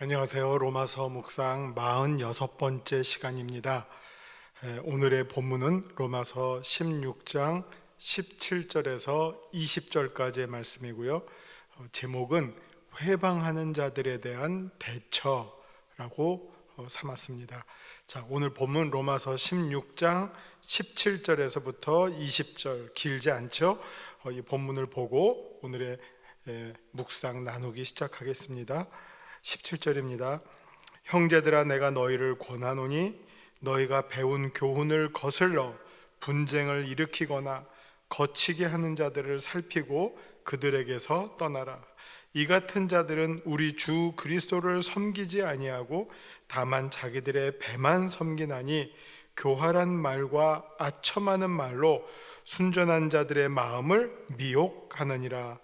안녕하세요. 로마서 묵상 46번째 시간입니다. 오늘의 본문은 로마서 16장 17절에서 20절까지의 말씀이고요. 제목은 회방하는 자들에 대한 대처라고 삼았습니다. 자, 오늘 본문 로마서 16장 17절에서부터 20절, 길지 않죠? 이 본문을 보고 오늘의 묵상 나누기 시작하겠습니다. 17절입니다. 형제들아, 내가 너희를 권하노니 너희가 배운 교훈을 거슬러 분쟁을 일으키거나 거치게 하는 자들을 살피고 그들에게서 떠나라. 이 같은 자들은 우리 주 그리스도를 섬기지 아니하고 다만 자기들의 배만 섬기나니 교활한 말과 아첨하는 말로 순전한 자들의 마음을 미혹하느니라.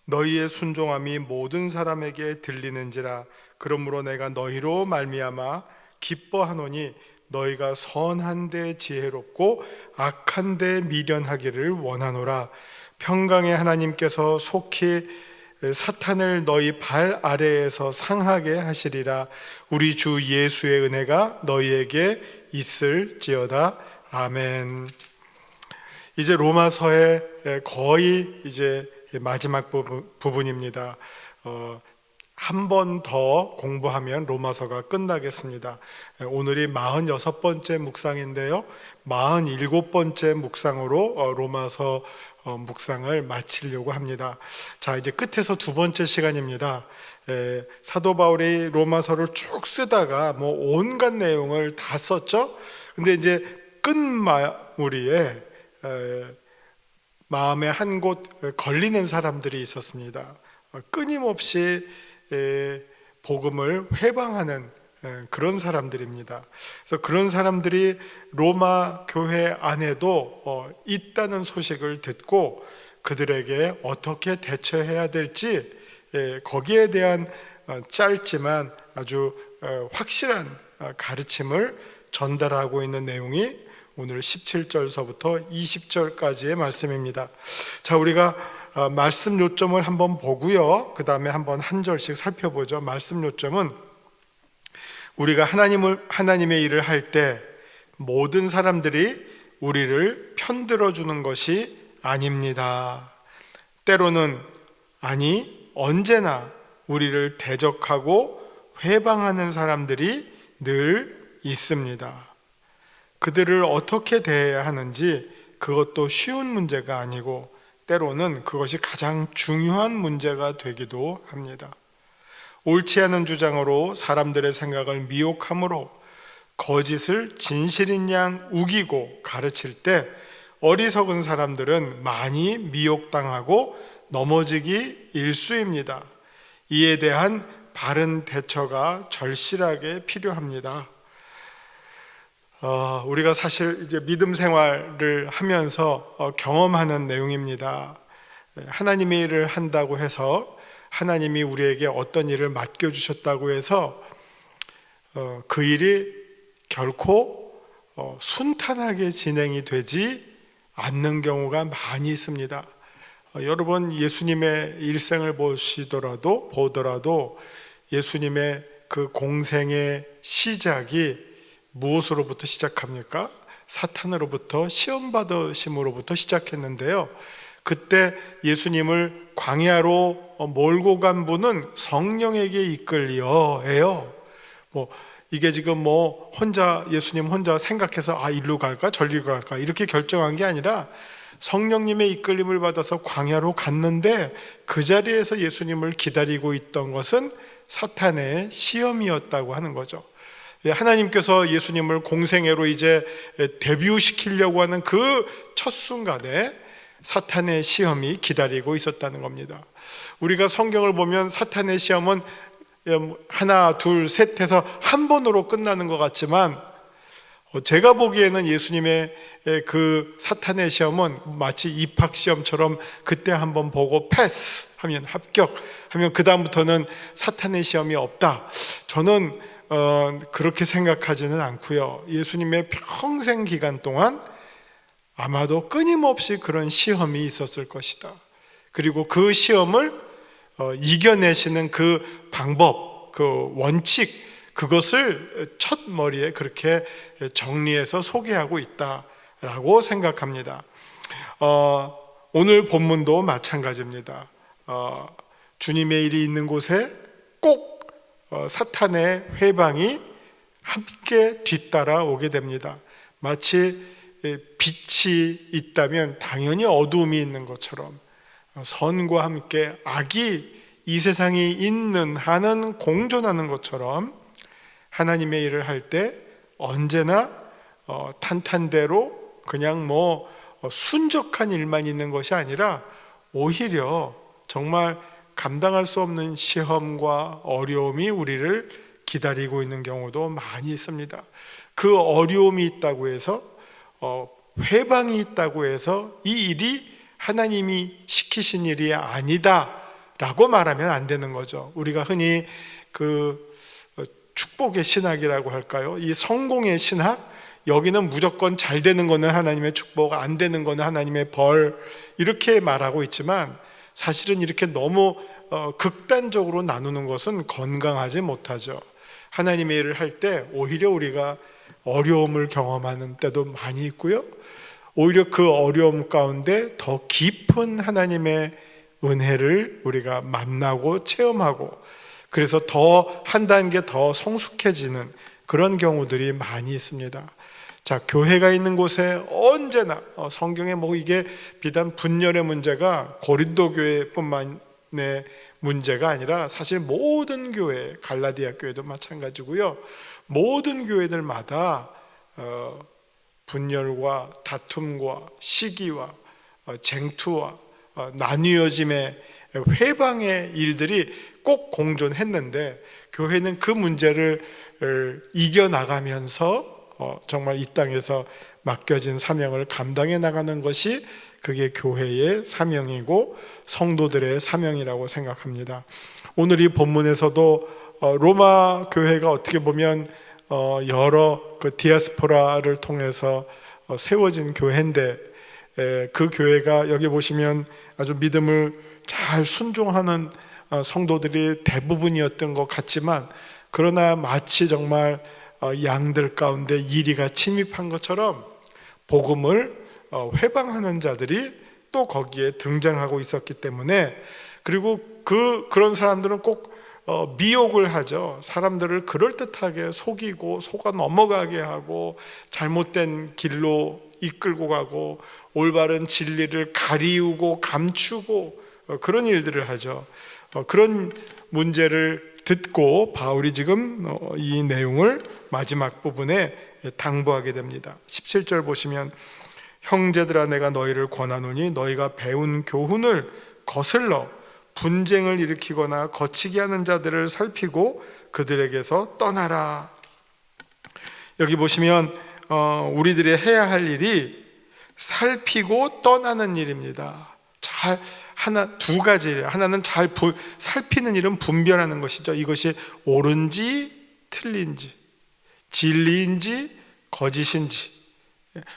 너희의 순종함이 모든 사람에게 들리는지라. 그러므로 내가 너희로 말미암아 기뻐하노니 너희가 선한 데 지혜롭고 악한 데 미련하기를 원하노라. 평강의 하나님께서 속히 사탄을 너희 발 아래에서 상하게 하시리라. 우리 주 예수의 은혜가 너희에게 있을지어다. 아멘. 이제 로마서의 거의 이제 마지막 부분입니다. 한 번 더 공부하면 로마서가 끝나겠습니다. 오늘이 46번째 묵상인데요, 47번째 묵상으로 로마서 묵상을 마치려고 합니다. 자, 이제 끝에서 두 번째 시간입니다. 사도 바울이 로마서를 쭉 쓰다가 온갖 내용을 다 썼죠. 근데 이제 끝마무리에 마음에 한 곳 걸리는 사람들이 있었습니다. 끊임없이 복음을 회방하는 그런 사람들입니다. 그래서 그런 사람들이 로마 교회 안에도 있다는 소식을 듣고 그들에게 어떻게 대처해야 될지, 거기에 대한 짧지만 아주 확실한 가르침을 전달하고 있는 내용이 오늘 17절서부터 20절까지의 말씀입니다. 자, 우리가 말씀 요점을 한번 보고요, 그 다음에 한번 한 절씩 살펴보죠. 말씀 요점은 우리가 하나님의 일을 할 때 모든 사람들이 우리를 편들어 주는 것이 아닙니다. 때로는, 아니 언제나 우리를 대적하고 회방하는 사람들이 늘 있습니다. 그들을 어떻게 대해야 하는지 그것도 쉬운 문제가 아니고 때로는 그것이 가장 중요한 문제가 되기도 합니다. 옳지 않은 주장으로 사람들의 생각을 미혹함으로 거짓을 진실인 양 우기고 가르칠 때 어리석은 사람들은 많이 미혹당하고 넘어지기 일쑤입니다. 이에 대한 바른 대처가 절실하게 필요합니다. 우리가 사실 이제 믿음 생활을 하면서 경험하는 내용입니다. 하나님의 일을 한다고 해서, 하나님이 우리에게 어떤 일을 맡겨주셨다고 해서 그 일이 결코 순탄하게 진행이 되지 않는 경우가 많이 있습니다. 여러분, 예수님의 일생을 보더라도 예수님의 그 공생의 시작이 무엇으로부터 시작합니까? 사탄으로부터, 시험 받으심으로부터 시작했는데요, 그때 예수님을 광야로 몰고 간 분은 성령에게 이끌려예요. 이게 지금 예수님 혼자 생각해서 일로 갈까 저리로 갈까 이렇게 결정한 게 아니라 성령님의 이끌림을 받아서 광야로 갔는데 그 자리에서 예수님을 기다리고 있던 것은 사탄의 시험이었다고 하는 거죠. 하나님께서 예수님을 공생애로 이제 데뷔시키려고 하는 그 첫 순간에 사탄의 시험이 기다리고 있었다는 겁니다. 우리가 성경을 보면 사탄의 시험은 하나, 둘, 셋 해서 한 번으로 끝나는 것 같지만, 제가 보기에는 예수님의 그 사탄의 시험은 마치 입학시험처럼 그때 한번 보고 패스하면, 합격하면 그 다음부터는 사탄의 시험이 없다. 저는 그렇게 생각하지는 않고요. 예수님의 평생 기간 동안 아마도 끊임없이 그런 시험이 있었을 것이다. 그리고 그 시험을 이겨내시는 그 방법, 그 원칙, 그것을 첫 머리에 그렇게 정리해서 소개하고 있다라고 생각합니다. 오늘 본문도 마찬가지입니다. 주님의 일이 있는 곳에 꼭 사탄의 회방이 함께 뒤따라 오게 됩니다. 마치 빛이 있다면 당연히 어두움이 있는 것처럼 선과 함께 악이 이 세상에 있는 한은 공존하는 것처럼 하나님의 일을 할 때 언제나 탄탄대로 그냥 순적한 일만 있는 것이 아니라 오히려 정말 감당할 수 없는 시험과 어려움이 우리를 기다리고 있는 경우도 많이 있습니다. 그 어려움이 있다고 해서 회방이 있다고 해서 이 일이 하나님이 시키신 일이 아니다 라고 말하면 안 되는 거죠. 우리가 흔히 그 축복의 신학이라고 할까요? 이 성공의 신학, 여기는 무조건 잘 되는 거는 하나님의 축복, 안 되는 거는 하나님의 벌, 이렇게 말하고 있지만 사실은 이렇게 너무 극단적으로 나누는 것은 건강하지 못하죠. 하나님의 일을 할 때 오히려 우리가 어려움을 경험하는 때도 많이 있고요, 오히려 그 어려움 가운데 더 깊은 하나님의 은혜를 우리가 만나고 체험하고, 그래서 더 한 단계 더 성숙해지는 그런 경우들이 많이 있습니다. 자, 교회가 있는 곳에 언제나 성경에 이게 비단 분열의 문제가 고린도 교회뿐만의 문제가 아니라 사실 모든 교회, 갈라디아 교회도 마찬가지고요, 모든 교회들마다 분열과 다툼과 시기와 쟁투와 나뉘어짐의 회방의 일들이 꼭 공존했는데, 교회는 그 문제를 이겨나가면서 정말 이 땅에서 맡겨진 사명을 감당해 나가는 것이 그게 교회의 사명이고 성도들의 사명이라고 생각합니다. 오늘 이 본문에서도 로마 교회가 어떻게 보면 여러 그 디아스포라를 통해서 세워진 교회인데, 그 교회가 여기 보시면 아주 믿음을 잘 순종하는 성도들이 대부분이었던 것 같지만, 그러나 마치 정말 양들 가운데 이리가 침입한 것처럼 복음을 회방하는 자들이 또 거기에 등장하고 있었기 때문에, 그리고 그런 사람들은 꼭 미혹을 하죠. 사람들을 그럴듯하게 속이고 속아 넘어가게 하고 잘못된 길로 이끌고 가고 올바른 진리를 가리우고 감추고 그런 일들을 하죠. 그런 문제를 듣고 바울이 지금 이 내용을 마지막 부분에 당부하게 됩니다. 17절 보시면, 형제들아 내가 너희를 권하노니 너희가 배운 교훈을 거슬러 분쟁을 일으키거나 거치게 하는 자들을 살피고 그들에게서 떠나라. 여기 보시면 우리들이 해야 할 일이 살피고 떠나는 일입니다. 두 가지 일이에요. 하나는 살피는 일은 분별하는 것이죠. 이것이 옳은지 틀린지, 진리인지 거짓인지,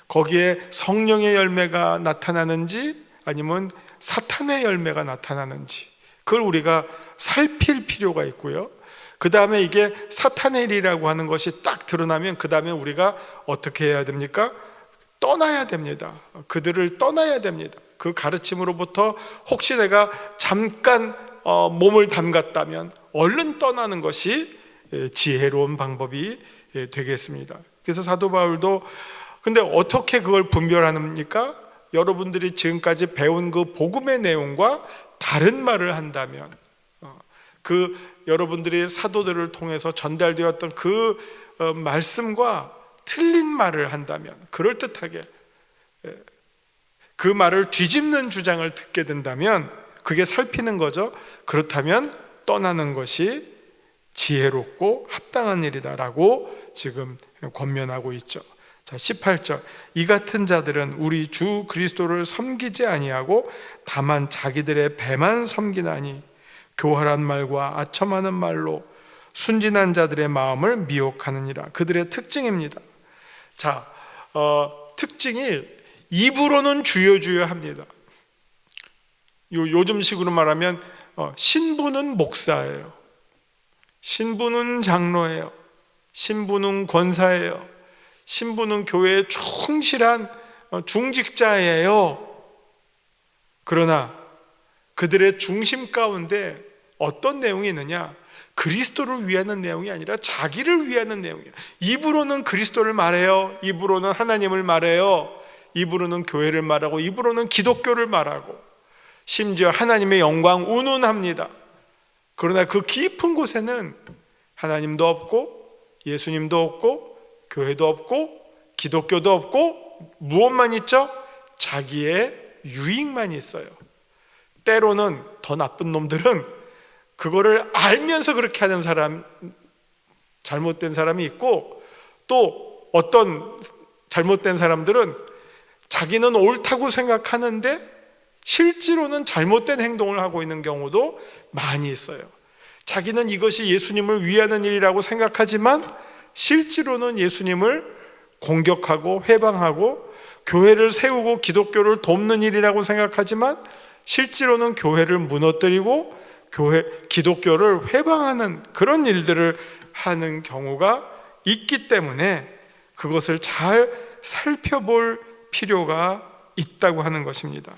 거기에 성령의 열매가 나타나는지 아니면 사탄의 열매가 나타나는지, 그걸 우리가 살필 필요가 있고요. 그 다음에 이게 사탄의 일이라고 하는 것이 딱 드러나면 그 다음에 우리가 어떻게 해야 됩니까? 떠나야 됩니다. 그들을 떠나야 됩니다. 그 가르침으로부터 혹시 내가 잠깐 몸을 담갔다면 얼른 떠나는 것이 지혜로운 방법이 되겠습니다. 그래서 사도 바울도 근데 어떻게 그걸 분별합니까? 여러분들이 지금까지 배운 그 복음의 내용과 다른 말을 한다면, 그 여러분들이 사도들을 통해서 전달되었던 그 말씀과 틀린 말을 한다면, 그럴듯하게 그 말을 뒤집는 주장을 듣게 된다면 그게 살피는 거죠. 그렇다면 떠나는 것이 지혜롭고 합당한 일이다라고 지금 권면하고 있죠. 자, 18절, 이 같은 자들은 우리 주 그리스도를 섬기지 아니하고 다만 자기들의 배만 섬기나니 교활한 말과 아첨하는 말로 순진한 자들의 마음을 미혹하느니라. 그들의 특징입니다. 자, 특징이 입으로는 주여 합니다. 요즘식으로 말하면 신부는 목사예요. 신부는 장로예요. 신부는 권사예요. 신부는 교회에 충실한 중직자예요. 그러나 그들의 중심 가운데 어떤 내용이 있느냐? 그리스도를 위하는 내용이 아니라 자기를 위하는 내용이에요. 입으로는 그리스도를 말해요. 입으로는 하나님을 말해요. 입으로는 교회를 말하고, 입으로는 기독교를 말하고, 심지어 하나님의 영광 운운합니다. 그러나 그 깊은 곳에는 하나님도 없고, 예수님도 없고, 교회도 없고, 기독교도 없고, 무엇만 있죠? 자기의 유익만 있어요. 때로는 더 나쁜 놈들은 그거를 알면서 그렇게 하는 사람, 잘못된 사람이 있고, 또 어떤 잘못된 사람들은 자기는 옳다고 생각하는데 실제로는 잘못된 행동을 하고 있는 경우도 많이 있어요. 자기는 이것이 예수님을 위하는 일이라고 생각하지만 실제로는 예수님을 공격하고 회방하고 교회를 세우고 기독교를 돕는 일이라고 생각하지만 실제로는 교회를 무너뜨리고 기독교를 회방하는 그런 일들을 하는 경우가 있기 때문에 그것을 잘 살펴볼 필요가 있다고 하는 것입니다.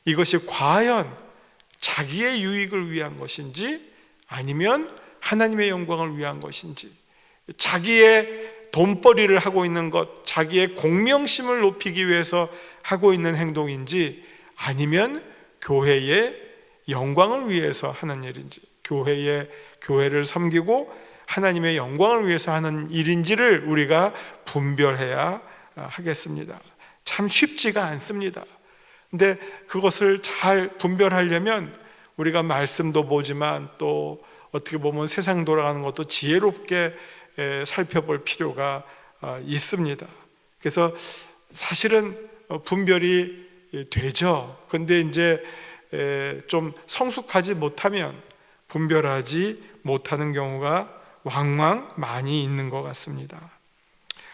이것이 과연 자기의 유익을 위한 것인지 아니면 하나님의 영광을 위한 것인지, 자기의 돈벌이를 하고 있는 것, 자기의 공명심을 높이기 위해서 하고 있는 행동인지 아니면 교회의 영광을 위해서 하는 일인지, 교회를 섬기고 하나님의 영광을 위해서 하는 일인지를 우리가 분별해야 하겠습니다. 참 쉽지가 않습니다. 근데 그것을 잘 분별하려면 우리가 말씀도 보지만 또 어떻게 보면 세상 돌아가는 것도 지혜롭게 살펴볼 필요가 있습니다. 그래서 사실은 분별이 되죠. 근데 이제 좀 성숙하지 못하면 분별하지 못하는 경우가 왕왕 많이 있는 것 같습니다.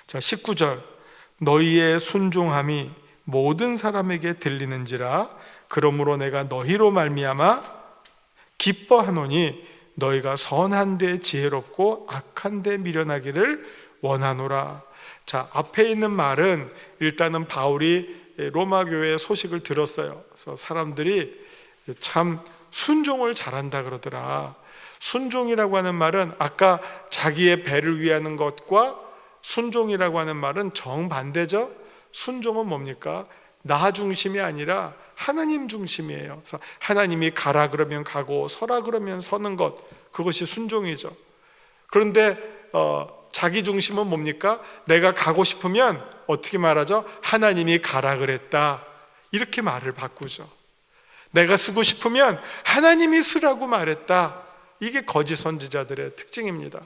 자, 19절. 너희의 순종함이 모든 사람에게 들리는지라 그러므로 내가 너희로 말미암아 기뻐하노니 너희가 선한 데 지혜롭고 악한 데 미련하기를 원하노라. 자, 앞에 있는 말은 일단은 바울이 로마 교회의 소식을 들었어요. 그래서 사람들이 참 순종을 잘한다 그러더라. 순종이라고 하는 말은 아까 자기의 배를 위하는 것과 순종이라고 하는 말은 정반대죠. 순종은 뭡니까? 나 중심이 아니라 하나님 중심이에요. 그래서 하나님이 가라 그러면 가고 서라 그러면 서는 것, 그것이 순종이죠. 그런데 자기 중심은 뭡니까? 내가 가고 싶으면 어떻게 말하죠? 하나님이 가라 그랬다, 이렇게 말을 바꾸죠. 내가 쓰고 싶으면 하나님이 쓰라고 말했다. 이게 거짓 선지자들의 특징입니다.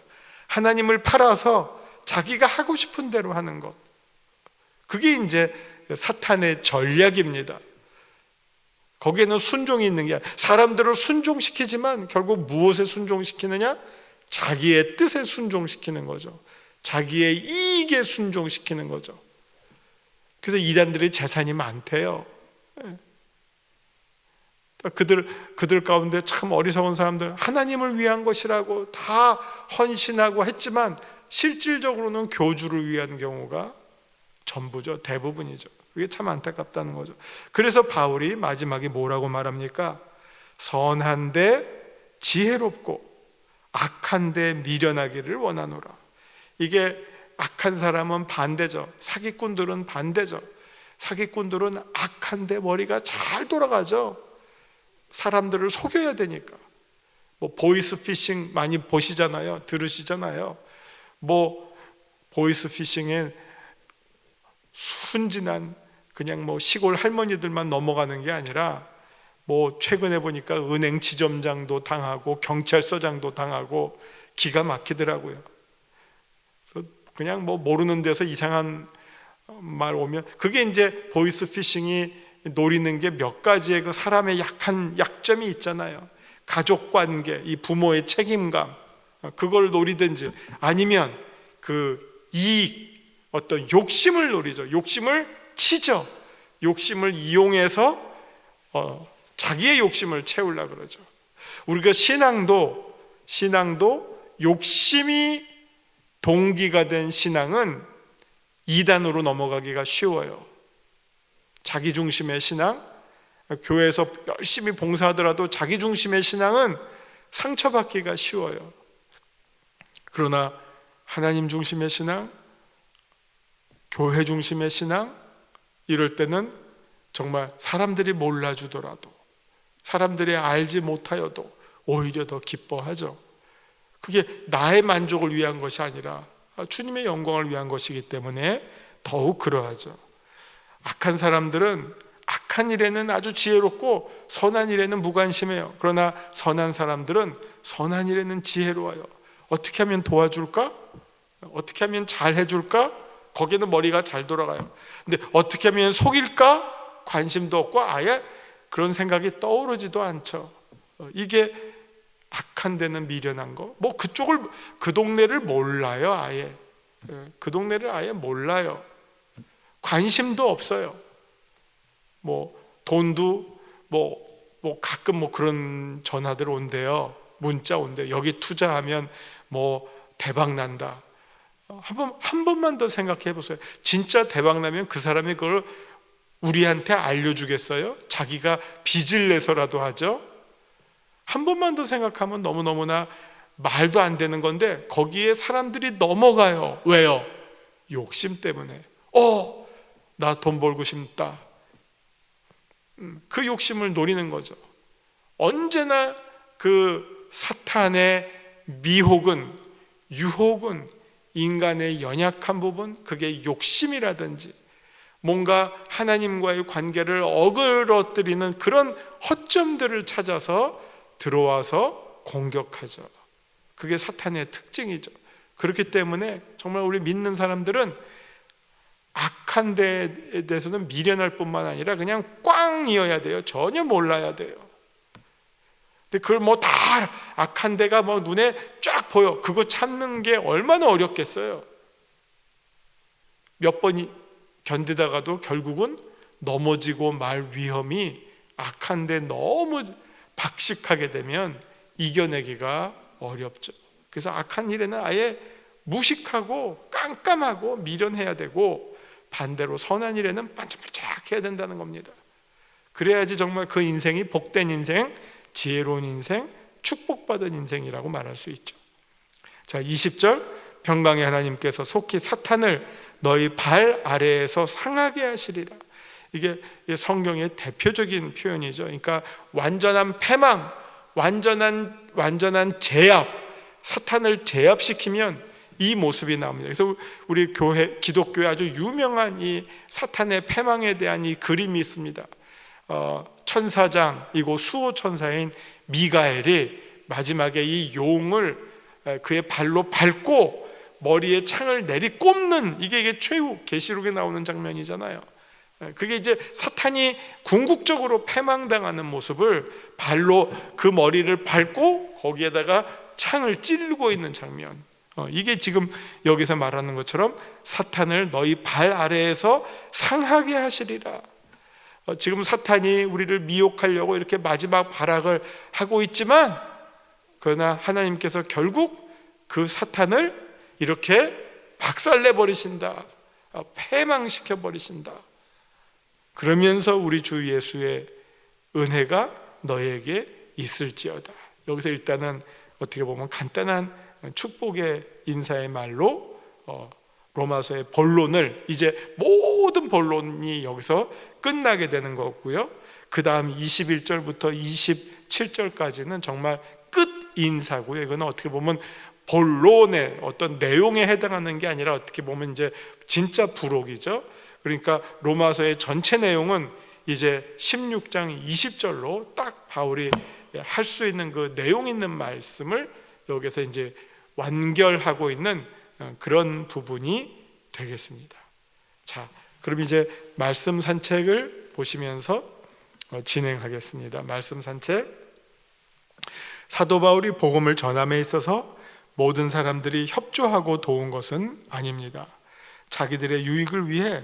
하나님을 팔아서 자기가 하고 싶은 대로 하는 것, 그게 이제 사탄의 전략입니다. 거기에는 순종이 있는 게 아니라 사람들을 순종시키지만 결국 무엇에 순종시키느냐? 자기의 뜻에 순종시키는 거죠. 자기의 이익에 순종시키는 거죠. 그래서 이단들의 재산이 많대요. 그들 가운데 참 어리석은 사람들, 하나님을 위한 것이라고 다 헌신하고 했지만 실질적으로는 교주를 위한 경우가 전부죠. 대부분이죠. 그게 참 안타깝다는 거죠. 그래서 바울이 마지막에 뭐라고 말합니까? 선한데 지혜롭고 악한데 미련하기를 원하노라. 이게 악한 사람은 반대죠. 사기꾼들은 반대죠. 사기꾼들은 악한데 머리가 잘 돌아가죠. 사람들을 속여야 되니까. 보이스피싱 많이 보시잖아요. 들으시잖아요. 보이스피싱에 순진한 그냥 시골 할머니들만 넘어가는 게 아니라 최근에 보니까 은행 지점장도 당하고 경찰서장도 당하고 기가 막히더라고요. 그냥 모르는 데서 이상한 말 오면 그게 이제 보이스피싱이 노리는 게 몇 가지의 그 사람의 약점이 있잖아요. 가족관계, 이 부모의 책임감, 그걸 노리든지 아니면 그 이익, 어떤 욕심을 노리죠. 욕심을 치죠. 욕심을 이용해서 자기의 욕심을 채우려고 그러죠. 우리가 신앙도 욕심이 동기가 된 신앙은 이단으로 넘어가기가 쉬워요. 자기 중심의 신앙, 교회에서 열심히 봉사하더라도 자기 중심의 신앙은 상처받기가 쉬워요. 그러나 하나님 중심의 신앙, 교회 중심의 신앙, 이럴 때는 정말 사람들이 몰라주더라도, 사람들이 알지 못하여도 오히려 더 기뻐하죠. 그게 나의 만족을 위한 것이 아니라 주님의 영광을 위한 것이기 때문에 더욱 그러하죠. 악한 사람들은 악한 일에는 아주 지혜롭고 선한 일에는 무관심해요. 그러나 선한 사람들은 선한 일에는 지혜로워요. 어떻게 하면 도와줄까? 어떻게 하면 잘 해줄까? 거기에는 머리가 잘 돌아가요. 근데 어떻게 하면 속일까? 관심도 없고 아예 그런 생각이 떠오르지도 않죠. 이게 악한 데는 미련한 거. 뭐 그쪽을, 그 동네를 몰라요. 아예 그 동네를 아예 몰라요. 관심도 없어요. 뭐 돈도 뭐 가끔 뭐 그런 전화들 온대요. 문자 온대요. 여기 투자하면 뭐 대박 난다. 한 번만 더 생각해 보세요. 진짜 대박 나면 그 사람이 그걸 우리한테 알려주겠어요? 자기가 빚을 내서라도 하죠. 한 번만 더 생각하면 너무너무나 말도 안 되는 건데 거기에 사람들이 넘어가요. 왜요? 욕심 때문에. 나 돈 벌고 싶다. 그 욕심을 노리는 거죠. 언제나 그 사탄의 미혹은, 유혹은 인간의 연약한 부분, 그게 욕심이라든지 뭔가 하나님과의 관계를 어그러뜨리는 그런 허점들을 찾아서 들어와서 공격하죠. 그게 사탄의 특징이죠. 그렇기 때문에 정말 우리 믿는 사람들은 악한 데에 대해서는 미련할 뿐만 아니라 그냥 꽝이어야 돼요. 전혀 몰라야 돼요. 근데 그걸 뭐 다 악한 데가 뭐 눈에 쫙 보여. 그거 참는 게 얼마나 어렵겠어요. 몇 번 견디다가도 결국은 넘어지고 말 위험이 악한 데 너무 박식하게 되면 이겨내기가 어렵죠. 그래서 악한 일에는 아예 무식하고 깜깜하고 미련해야 되고 반대로 선한 일에는 반짝반짝 해야 된다는 겁니다. 그래야지 정말 그 인생이 복된 인생, 지혜로운 인생, 축복받은 인생이라고 말할 수 있죠. 자, 20절, 평강의 하나님께서 속히 사탄을 너희 발 아래에서 상하게 하시리라. 이게 성경의 대표적인 표현이죠. 그러니까 완전한 패망, 완전한 제압, 사탄을 제압시키면 이 모습이 나옵니다. 그래서 우리 교회, 기독교에 아주 유명한 이 사탄의 패망에 대한 이 그림이 있습니다. 천사장이고 수호 천사인 미가엘이 마지막에 이 용을 그의 발로 밟고 머리에 창을 내리꼽는, 이게 최후 계시록에 나오는 장면이잖아요. 그게 이제 사탄이 궁극적으로 패망당하는 모습을 발로 그 머리를 밟고 거기에다가 창을 찌르고 있는 장면. 이게 지금 여기서 말하는 것처럼 사탄을 너희 발 아래에서 상하게 하시리라. 지금 사탄이 우리를 미혹하려고 이렇게 마지막 발악을 하고 있지만, 그러나 하나님께서 결국 그 사탄을 이렇게 박살내 버리신다. 패망시켜 버리신다. 그러면서 우리 주 예수의 은혜가 너에게 있을지어다. 여기서 일단은 어떻게 보면 간단한 축복의 인사의 말로 로마서의 본론을, 이제 모든 본론이 여기서 끝나게 되는 거고요. 그 다음 21절부터 27절까지는 정말 끝 인사고요. 이거는 어떻게 보면 본론의 어떤 내용에 해당하는 게 아니라 어떻게 보면 이제 진짜 부록이죠. 그러니까 로마서의 전체 내용은 이제 16장 20절로 딱 바울이 할 수 있는 그 내용 있는 말씀을 여기서 이제 완결하고 있는 그런 부분이 되겠습니다. 자, 그럼 이제 말씀 산책을 보시면서 진행하겠습니다. 말씀 산책. 사도 바울이 복음을 전함에 있어서 모든 사람들이 협조하고 도운 것은 아닙니다. 자기들의 유익을 위해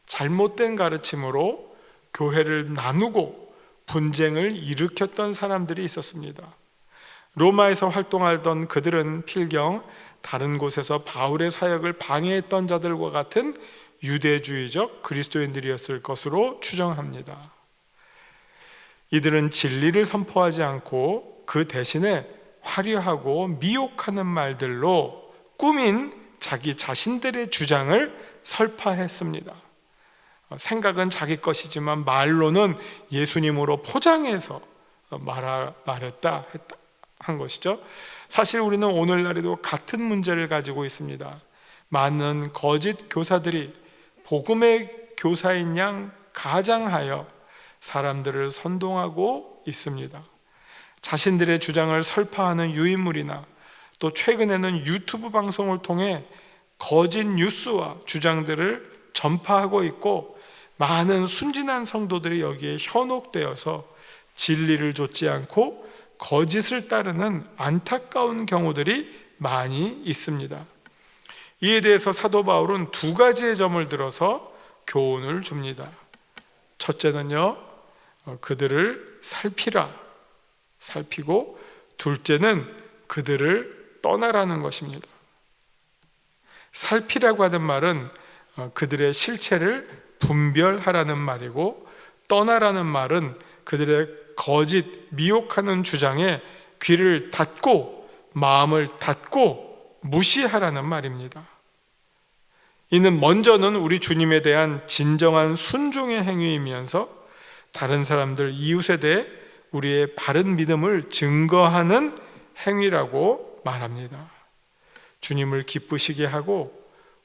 잘못된 가르침으로 교회를 나누고 분쟁을 일으켰던 사람들이 있었습니다. 로마에서 활동하던 그들은 필경 다른 곳에서 바울의 사역을 방해했던 자들과 같은 유대주의적 그리스도인들이었을 것으로 추정합니다. 이들은 진리를 선포하지 않고 그 대신에 화려하고 미혹하는 말들로 꾸민 자기 자신들의 주장을 설파했습니다. 생각은 자기 것이지만 말로는 예수님으로 포장해서 말했다 한 것이죠. 사실 우리는 오늘날에도 같은 문제를 가지고 있습니다. 많은 거짓 교사들이 복음의 교사인 양 가장하여 사람들을 선동하고 있습니다. 자신들의 주장을 설파하는 유인물이나 또 최근에는 유튜브 방송을 통해 거짓 뉴스와 주장들을 전파하고 있고, 많은 순진한 성도들이 여기에 현혹되어서 진리를 좇지 않고 거짓을 따르는 안타까운 경우들이 많이 있습니다. 이에 대해서 사도 바울은 두 가지의 점을 들어서 교훈을 줍니다. 첫째는요, 그들을 살피고, 둘째는 그들을 떠나라는 것입니다. 살피라고 하는 말은 그들의 실체를 분별하라는 말이고, 떠나라는 말은 그들의 거짓, 미혹하는 주장에 귀를 닫고 마음을 닫고 무시하라는 말입니다. 이는 먼저는 우리 주님에 대한 진정한 순종의 행위이면서 다른 사람들, 이웃에 대해 우리의 바른 믿음을 증거하는 행위라고 말합니다. 주님을 기쁘시게 하고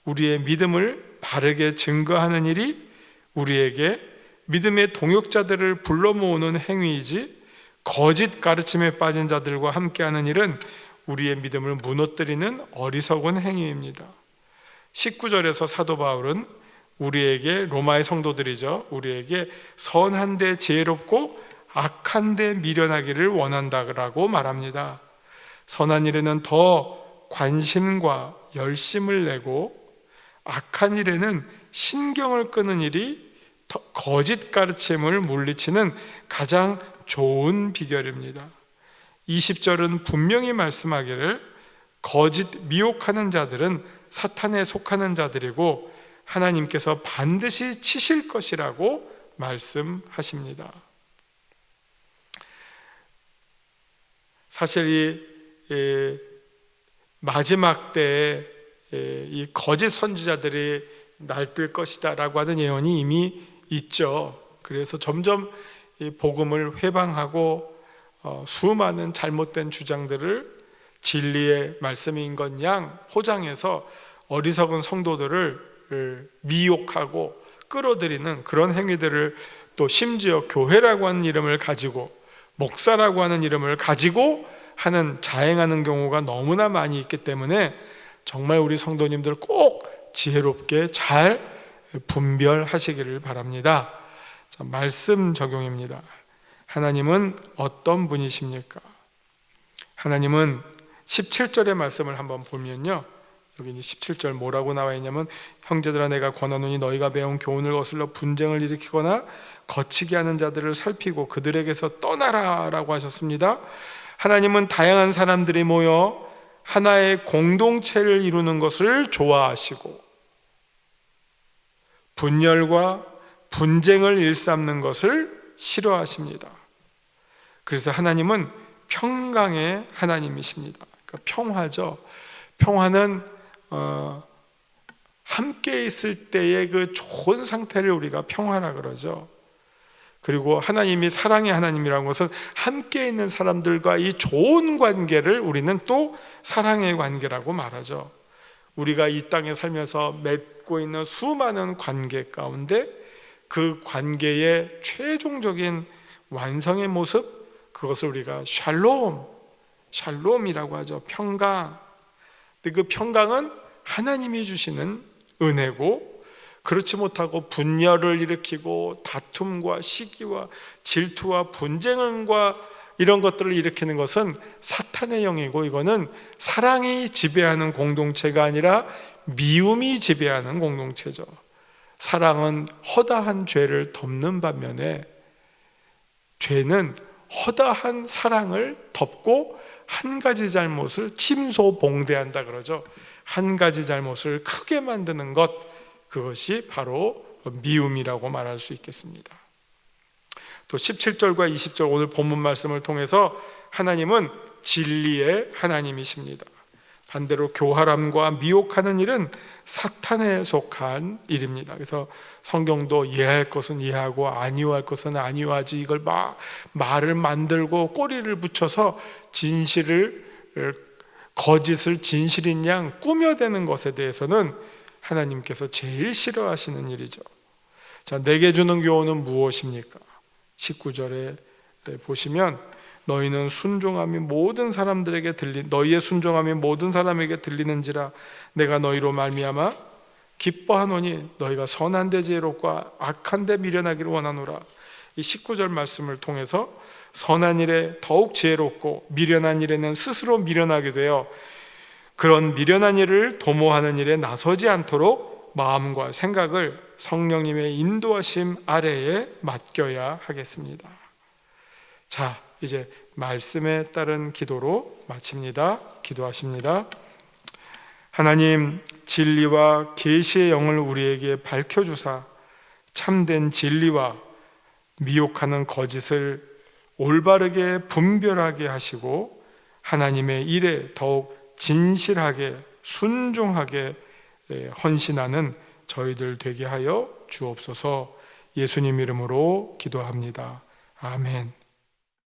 우리의 믿음을 바르게 증거하는 일이 우리에게 믿음의 동역자들을 불러 모으는 행위이지, 거짓 가르침에 빠진 자들과 함께하는 일은 우리의 믿음을 무너뜨리는 어리석은 행위입니다. 19절에서 사도 바울은 우리에게, 로마의 성도들이죠, 우리에게 선한데 지혜롭고 악한데 미련하기를 원한다라고 말합니다. 선한 일에는 더 관심과 열심을 내고, 악한 일에는 신경을 끄는 일이 거짓 가르침을 물리치는 가장 좋은 비결입니다. 20절은 분명히 말씀하기를 거짓 미혹하는 자들은 사탄에 속하는 자들이고 하나님께서 반드시 치실 것이라고 말씀하십니다. 사실 이 마지막 때에 이 거짓 선지자들이 날뛸 것이다 라고 하는 예언이 이미 있죠. 그래서 점점 이 복음을 회방하고 수많은 잘못된 주장들을 진리의 말씀인 것 양 포장해서 어리석은 성도들을 미혹하고 끌어들이는 그런 행위들을, 또 심지어 교회라고 하는 이름을 가지고, 목사라고 하는 이름을 가지고 하는, 자행하는 경우가 너무나 많이 있기 때문에 정말 우리 성도님들 꼭 지혜롭게 잘 분별하시기를 바랍니다. 자, 말씀 적용입니다. 하나님은 어떤 분이십니까? 하나님은 17절의 말씀을 한번 보면요, 여기 17절 뭐라고 나와 있냐면, 형제들아 내가 권하노니 너희가 배운 교훈을 거슬러 분쟁을 일으키거나 거치게 하는 자들을 살피고 그들에게서 떠나라 라고 하셨습니다. 하나님은 다양한 사람들이 모여 하나의 공동체를 이루는 것을 좋아하시고 분열과 분쟁을 일삼는 것을 싫어하십니다. 그래서 하나님은 평강의 하나님이십니다. 그러니까 평화죠. 평화는 함께 있을 때의 그 좋은 상태를 우리가 평화라 그러죠. 그리고 하나님이 사랑의 하나님이라는 것은 함께 있는 사람들과 이 좋은 관계를 우리는 또 사랑의 관계라고 말하죠. 우리가 이 땅에 살면서 맺고 있는 수많은 관계 가운데 그 관계의 최종적인 완성의 모습, 그것을 우리가 샬롬이라고 하죠. 평강. 근데 그 평강은 하나님이 주시는 은혜고, 그렇지 못하고 분열을 일으키고 다툼과 시기와 질투와 분쟁과 이런 것들을 일으키는 것은 사탄의 영이고, 이거는 사랑이 지배하는 공동체가 아니라 미움이 지배하는 공동체죠. 사랑은 허다한 죄를 덮는 반면에 죄는 허다한 사랑을 덮고 한 가지 잘못을 침소봉대한다 그러죠. 한 가지 잘못을 크게 만드는 것, 그것이 바로 미움이라고 말할 수 있겠습니다. 또 17절과 20절 오늘 본문 말씀을 통해서 하나님은 진리의 하나님이십니다. 반대로 교활함과 미혹하는 일은 사탄에 속한 일입니다. 그래서 성경도 이해할 것은 이해하고 아니할 것은 아니하지, 이걸 말을 만들고 꼬리를 붙여서 거짓을 진실인 양 꾸며대는 것에 대해서는 하나님께서 제일 싫어하시는 일이죠. 자, 내게 주는 교훈은 무엇입니까? 19절에 보시면 너희의 순종함이 모든 사람에게 들리는지라 내가 너희로 말미암아 기뻐하노니 너희가 선한 데 지혜롭고 악한 데 미련하기를 원하노라. 이 19절 말씀을 통해서 선한 일에 더욱 지혜롭고 미련한 일에는 스스로 미련하게 되어 그런 미련한 일을 도모하는 일에 나서지 않도록 마음과 생각을 성령님의 인도하심 아래에 맡겨야 하겠습니다. 자, 이제 말씀에 따른 기도로 마칩니다. 기도하십니다. 하나님, 진리와 계시의 영을 우리에게 밝혀주사 참된 진리와 미혹하는 거짓을 올바르게 분별하게 하시고 하나님의 일에 더욱 진실하게 순종하게 헌신하는 저희들 되게 하여 주옵소서. 예수님 이름으로 기도합니다. 아멘.